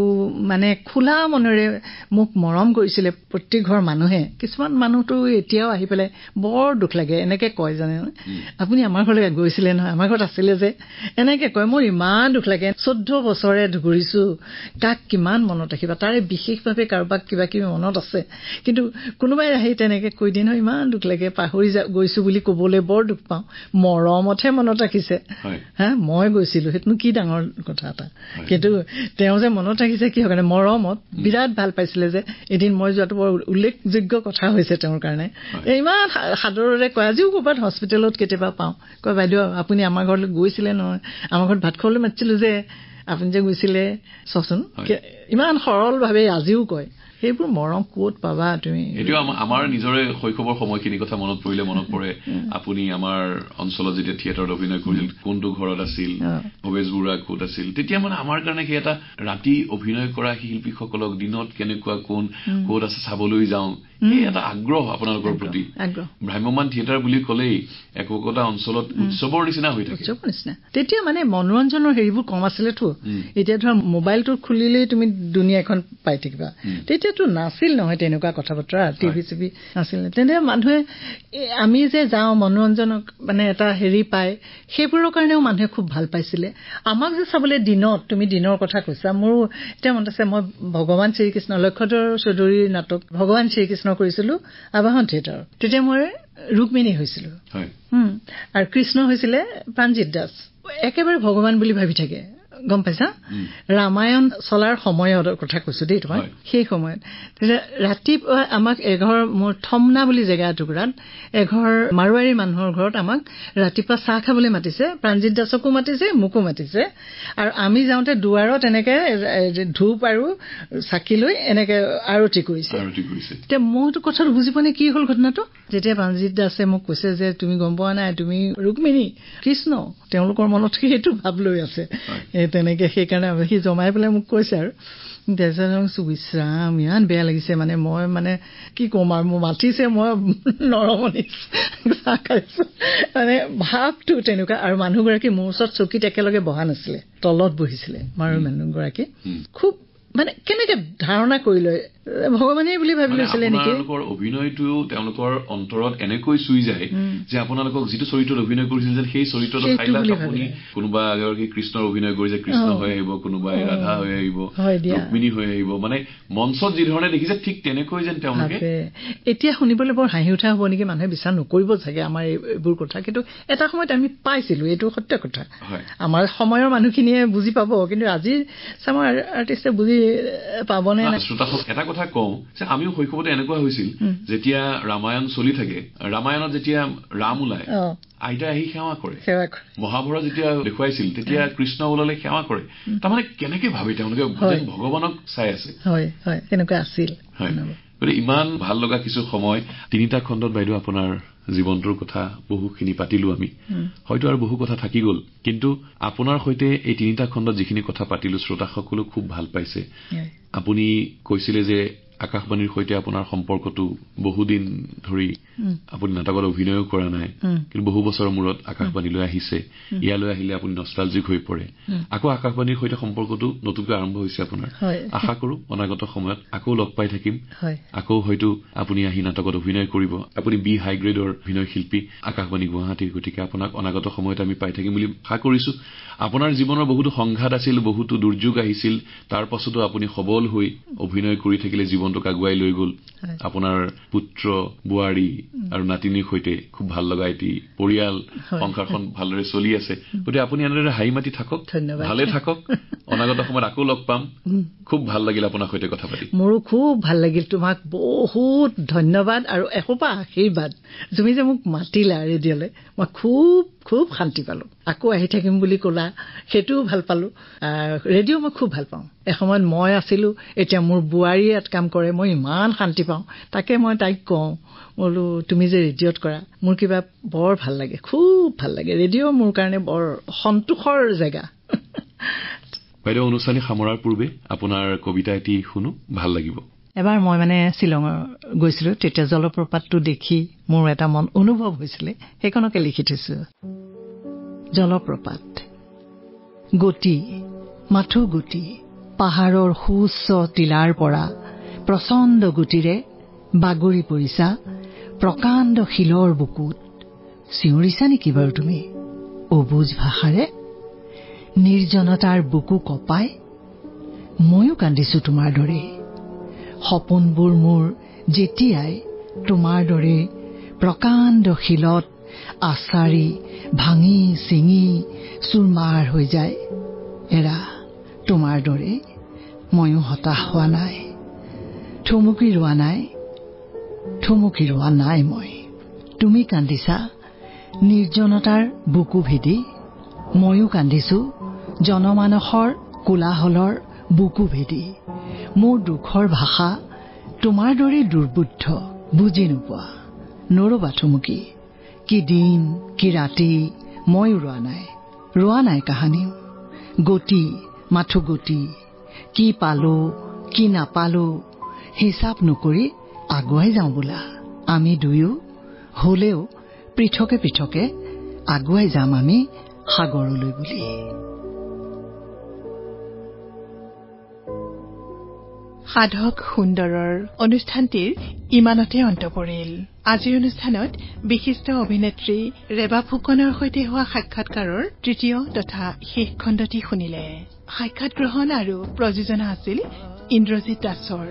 Speaker 1: মানে খোলা মনেৰে মোক মৰম কৰিছিলে প্ৰত্যেক ঘৰ মানুহে। কিছুমান মানুহতো এতিয়াও আহি পেলাই বৰ দুখ লাগে, এনেকে কয় জানে, আপুনি আমাৰ ঘৰলৈ গৈছিলে নহয়, আমাৰ ঘৰত আছিলে যে, এনেকে কয়। মোৰ ইমান দুখ লাগে। 14 বছৰে ঘূৰিছো, কাক কিমান মনত ৰাখিবা, তাৰে বিশেষভাৱে কাৰোবাক কিবা কিবি মনত আছে, কিন্তু কোনোবাই আহি তেনেকে কৈ দিয়ে নহয়, ইমান দুখ লাগে, পাহৰি গৈছো বুলি কবলৈ বৰ দুখ পাওঁ। মৰমতহে মনত ৰাখিছে। মই গৈছিলো, সেইটোনো কি ডাঙৰ কথা এটা, কিন্তু তেওঁ যে মনত ৰাখিছে কিহৰ কাৰণে? মৰমত। বিৰাট ভাল পাইছিলে যে এদিন মই যোৱাটো বৰ উল্লেখযোগ্য কথা হৈছে তেওঁৰ কাৰণে। ইমান সাদৰেৰে কয়, আজিও ক'ৰবাত হস্পিটেলত কেতিয়াবা পাওঁ, কয় বাইদেউ আপুনি আমাৰ ঘৰলৈ গৈছিলে নহয়, আমাৰ ঘৰত ভাত খাবলৈ মাতিছিলো যে, আপুনি যে গৈছিলে চাওকচোন। ইমান সৰলভাৱে আজিও কয়। সেইবোৰ মৰম ক'ত পাবা তুমি?
Speaker 2: এইটো আমাৰ নিজৰে শৈশৱৰ সময়খিনিৰ কথা মনত পৰিলে মনত পৰে। আপুনি আমাৰ অঞ্চলত যেতিয়া থিয়েটাৰত অভিনয় কৰিছিল, কোনটো ঘৰত আছিল, ভৱেশ বৰুৱা ক'ত আছিল, তেতিয়া মানে আমাৰ কাৰণে সেই এটা ৰাতি অভিনয় কৰা শিল্পীসকলক দিনত কেনেকুৱা কোন ক'ত আছে চাবলৈ যাওঁ, সেই এটা আগ্ৰহ আপোনালোকৰ প্ৰতি। ভ্ৰাম্যমান থিয়েটাৰ বুলি ক'লেই একোটা অঞ্চলত উৎসৱৰ নিচিনা হৈ থাকে।
Speaker 1: তেতিয়া মানে মনোৰঞ্জনৰ হেৰিবোৰ কম আছিলেতো। এতিয়া ধৰা মোবাইলটো খুলিলেই তুমি দুনিয়াখন পাই থাকিবা, তেতিয়াতো নাছিল নহয় তেনেকুৱা কথা বতৰা, টিভি চিভি নাছিল। তেনে মানুহে আমি যে যাওঁ মনোৰঞ্জনক মানে এটা হেৰি পায়, সেইবোৰৰ কাৰণেও মানুহে খুব ভাল পাইছিলে। আমাক যে চাবলৈ দিনত, তুমি দিনৰ কথা কৈছা, মোৰো এতিয়া মনত আছে, মই ভগৱান শ্ৰীকৃষ্ণ, লক্ষ্যধৰ চৌধুৰীৰ নাটক ভগৱান শ্ৰীকৃষ্ণ কৰিছিলো আবাহন থিয়েটাৰত। তেতিয়া মই ৰুক্মিণী হৈছিলো, আৰু কৃষ্ণ হৈছিলে প্ৰাণজিৎ দাস। একেবাৰে ভগৱান বুলি ভাবি থাকে, গম পাইছা? ৰামায়ণ চলাৰ সময়ৰ কথা কৈছো দেই তোমাক। সেই সময়ত ৰাতিপুৱা আমাক এঘৰ, মোৰ থমনা বুলি জেগা এটুকুৰাত এঘৰ মাৰোৱাৰী মানুহৰ ঘৰত আমাক ৰাতিপুৱা চাহ খাবলৈ মাতিছে। প্ৰাণজিৎ দাসকো মাতিছে, মোকো মাতিছে। আৰু আমি যাওঁতে দুৱাৰত এনেকে ধূপ আৰু চাকি লৈ এনেকে আৰতি কৰিছে। এতিয়া মইতো কথাটো বুজি পোৱা নাই কি হ'ল ঘটনাটো। যেতিয়া প্ৰাণজিৎ দাসে মোক কৈছে যে তুমি গম পোৱা নাই, তুমি ৰুক্মিণী, কৃষ্ণ, তেওঁলোকৰ মনত সেইটো ভাৱ লৈ আছে তেনেকে। সেইকাৰণে সি জমাই পেলাই মোক কৈছে। আৰু তাৰপিছত বিশ্ৰাম ইমান বেয়া লাগিছে, মানে মই মানে কি ক'ম আৰু, মোৰ মাতিছে, মই নৰমনি চাহ খাইছো, মানে ভাৱটো তেনেকুৱা। আৰু মানুহগৰাকী মোৰ ওচৰত চকীত একেলগে বহা নাছিলে, তলত বহিছিলে মাৰোৱাৰী মানুহগৰাকী। খুব মানে কেনেকে ধাৰণা কৰিলে ভগৱানেই বুলি ভাবি লৈছিলে নেকি
Speaker 2: আপোনালোকৰ অভিনয়টো তেওঁলোকৰ অন্তৰত এনেকৈ চুই যায় যে আপোনালোকক যিটো চৰিত্ৰত অভিনয় কৰিছিল যে সেই চৰিত্ৰটো ঠাইলাত আপুনি কোনোবা এগৰাকী কৃষ্ণৰ অভিনয় কৰিছে কৃষ্ণ হৈ আহিব কোনোবাই ৰাধা হৈ আহিব ৰুক্মিণী হৈ আহিব মানে মঞ্চত যি ধৰণে দেখিছে ঠিক তেনেকৈ যেন তেওঁলোকে
Speaker 1: এতিয়া শুনিবলৈ বৰ হাঁহি উঠা হ'ব নেকি মানুহে বিশ্বাস নকৰিব চাগে আমাৰ এইবোৰ কথা কিন্তু এটা সময়ত আমি পাইছিলো এইটো সত্য কথা আমাৰ সময়ৰ মানুহখিনিয়ে বুজি পাব কিন্তু আজিৰ চামৰ আৰ্টিষ্টে বুজি পাবনে
Speaker 2: শ্ৰোতাসকল এটা কথা কওঁ যে আমিও শৈশৱতে এনেকুৱা হৈছিল যেতিয়া ৰামায়ণ চলি থাকে ৰামায়ণত যেতিয়া ৰাম ওলায় আইতা আহি সেৱা কৰে মহাভাৰত যেতিয়া দেখুৱাইছিল তেতিয়া কৃষ্ণ ওলালে সেৱা কৰে তাৰমানে কেনেকে ভাবে তেওঁলোকে ভগৱানক চাই আছে
Speaker 1: তেনেকুৱা আছিল
Speaker 2: গতিকে ইমান ভাল লগা কিছু সময় 3টা খণ্ডত বাইদেউ আপোনাৰ জীৱনটোৰ কথা বহুখিনি পাতিলো আমি হয়তো আৰু বহু কথা থাকি গ'ল কিন্তু আপোনাৰ সৈতে এই 3টা খণ্ডত যিখিনি কথা পাতিলো শ্ৰোতাসকলে খুব ভাল পাইছে আপুনি কৈছিলে যে আকাশবাণীৰ সৈতে আপোনাৰ সম্পৰ্কটো বহুদিন ধৰি আপুনি নাটকত অভিনয় কৰা নাই কিন্তু বহু বছৰৰ মূৰত আকাশবাণীলৈ আহিছে ইয়ালৈ আহিলে আপুনি নষ্টালজিক হৈ পৰে আকৌ আকাশবাণীৰ সৈতে সম্পৰ্কটো নতুনকৈ আৰম্ভ হৈছে আপোনাৰ আশা কৰো অনাগত সময়ত আকৌ লগ পাই থাকিম আকৌ হয়তো আপুনি আহি নাটকত অভিনয় কৰিব আপুনি বি হাই গ্ৰেডৰ অভিনয় শিল্পী আকাশবাণী গুৱাহাটীৰ গতিকে আপোনাক অনাগত সময়ত আমি পাই থাকিম বুলি আশা কৰিছো আপোনাৰ জীৱনৰ বহুতো সংঘাত আছিল বহুতো দুৰ্যোগ আহিছিল তাৰ পাছতো আপুনি সবল হৈ অভিনয় কৰি থাকিলে জীৱনটোক আগুৱাই লৈ গ'ল আপোনাৰ পুত্ৰ বুৱাৰী আৰু নাতিনীৰ সৈতে খুব ভাল লগা এটি পৰিয়াল সংসাৰখন ভালদৰে চলি আছে গতিকে আপুনি এনেদৰে হাঁহি মাতি থাকক ভালে থাকক অনাগত সময়ত আকৌ লগ পাম খুব ভাল লাগিল আপোনাৰ সৈতে কথা পাতি
Speaker 1: মোৰো খুব ভাল লাগিল তোমাক বহুত ধন্যবাদ আৰু এসোপা আশীৰ্বাদ তুমি যে মোক মাতিলা ৰেডিঅ'লৈ মই খুব খুব শান্তি পালো আকৌ আহি থাকিম বুলি ক'লা সেইটোও ভাল পালো ৰেডিঅ' মই খুব ভাল পাওঁ এসময়ত মই আছিলো এতিয়া মোৰ বুৱাৰী ইয়াত কাম কৰে মই ইমান শান্তি পাওঁ তাকে মই তাইক কওঁ বোলো তুমি যে ৰেডিঅ'ত কৰা মোৰ কিবা বৰ ভাল লাগে খুব ভাল লাগে ৰেডিঅ' মোৰ কাৰণে বৰ সন্তোষৰ জেগা
Speaker 2: বাইদেউ অনুষ্ঠান সামৰাৰ পূৰ্বে আপোনাৰ কবিতা এটি শুনো ভাল লাগিব
Speaker 1: এবাৰ মই মানে শ্বিলঙৰ গৈছিলো তেতিয়া জলপ্ৰপাতটো দেখি মোৰ এটা মন অনুভৱ হৈছিলে সেইখনকে লিখি থৈছো জলপ্ৰপাত গতি মাথো গতি পাহাৰৰ সুউচ্চ টিলাৰ পৰা প্ৰচণ্ড গতিৰে বাগৰি পৰিছা প্ৰকাণ্ড শিলৰ বুকুত চিঞৰিছা নেকি বাৰু তুমি অবুজ ভাষাৰে নিৰ্জনতাৰ বুকু কপাই ময়ো কান্দিছো তোমাৰ দৰে সপোনবোৰ মোৰ যেতিয়াই তোমাৰ দৰে প্ৰকাণ্ড শিলত আচাৰি ভাঙি চিঙি চুৰমাৰ হৈ যায় এৰা তোমাৰ দৰে ময়ো হতাশ হোৱা নাই থমকি ৰোৱা নাই মই তুমি কান্দিছা নিৰ্জনতাৰ বুকু ভেদি ময়ো কান্দিছো জনমানসৰ কোলাহলৰ বুকু ভেদি মোৰ দুখৰ ভাষা তোমাৰ দৰে দুৰ্বুদ্ধ বুজি নোপোৱা নৰবা থমকি কি দিন কি ৰাতি মই ৰোৱা নাই কাহানিও গতি মাথো গতি কি পালো কি নাপালো হিচাপ নকৰি আগুৱাই যাওঁ বোলা আমি দুয়ো হলেও পৃথকে পৃথকে আগুৱাই যাম আমি সাগৰলৈ বুলি
Speaker 4: সাধক সুন্দৰৰ অনুষ্ঠানটিৰ ইমানতে অন্ত পৰিল আজিৰ অনুষ্ঠানত বিশিষ্ট অভিনেত্ৰী ৰেবা ফুকনৰ সৈতে হোৱা সাক্ষাৎকাৰৰ তৃতীয় তথা শেষ খণ্ডটি শুনিলে সাক্ষাৎ গ্ৰহণ আৰু প্ৰযোজনা আছিল ইন্দ্ৰজিৎ দাসৰ